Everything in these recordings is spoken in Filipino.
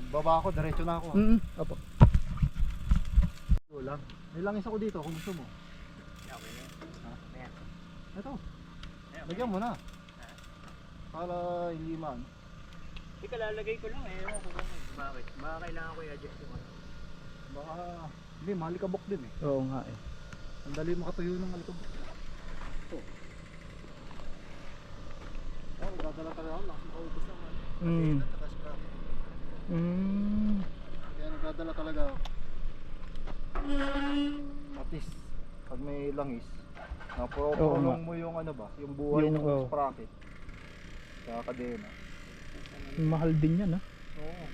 baba ako, diretso na ako. Opo. Wala. May langis ako dito kung gusto mo. Okay na yun. Ha? Ayan. Ito. Lagyan mo na. Para hindi man. Ika lalagay ko lang eh. Ewan ko kung bakit. Baka kailangan ko i-adjust yung ano. Baka, hindi, malikabok din eh. Oo nga eh. Ang dali makatuyo ng malikabok. Ito. Oh, dadala talaga ako. Nakakautos naman. Takas ka. Kaya nagdadala talaga ako. At least, pag may langis, naprolong mo yung ano ba, yung buhay Yung, ng sprocket sa kadena. Mahal din yan, ha? Oo.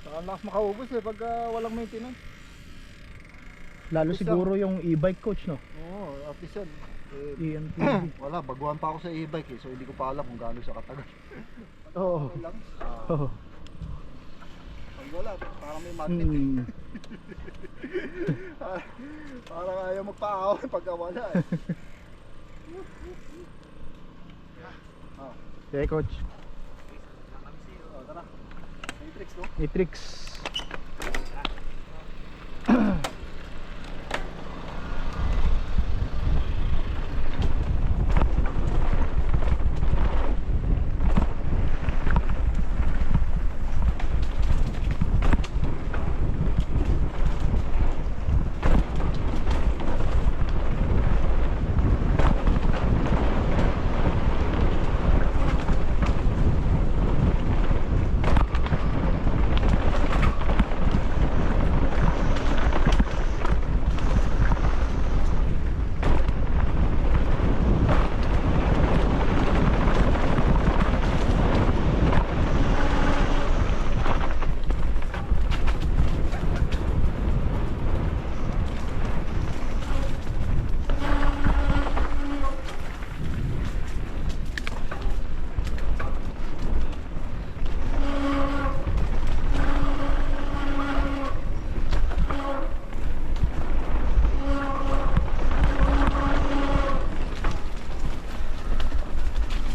Saka lakas makaubos eh pag walang maintenance. Lalo siguro yung e-bike, coach, no? Oo, at least yan. EMTB. Wala, baguhan pa ako sa e-bike eh, so hindi ko pa alam kung gaano siya katagal. Oo. Okay lang. Oo. Pag wala, parang may magnet eh. Parang ayaw magpa-ahon pagka wala eh. Okay, coach. Tara. Matrix no? Matrix.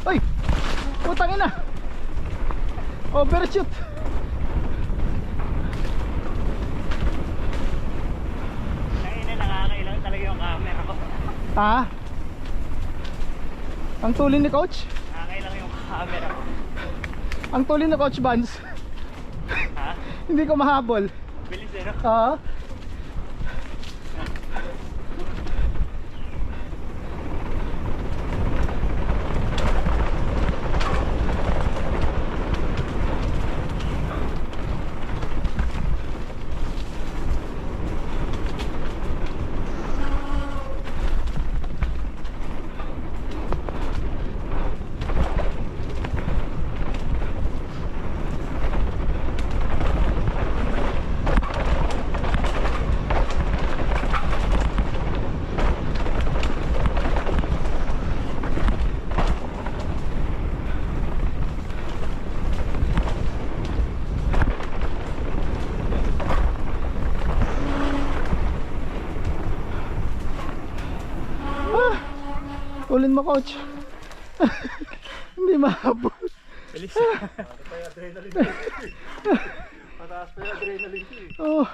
Uy! Putang ina! Overshoot! Nangina, nakakailang talaga yung camera ko. Ha? Ang tulin ni coach? Nakakailang yung camera ko. Ang tulin ni coach Vance. Ha? Hindi ko mahabol. Bilis eh no? Oo. Ulin mo coach. Hindi mahabol. Bilis. Pataas pa yung adrenaline ko eh. Oh.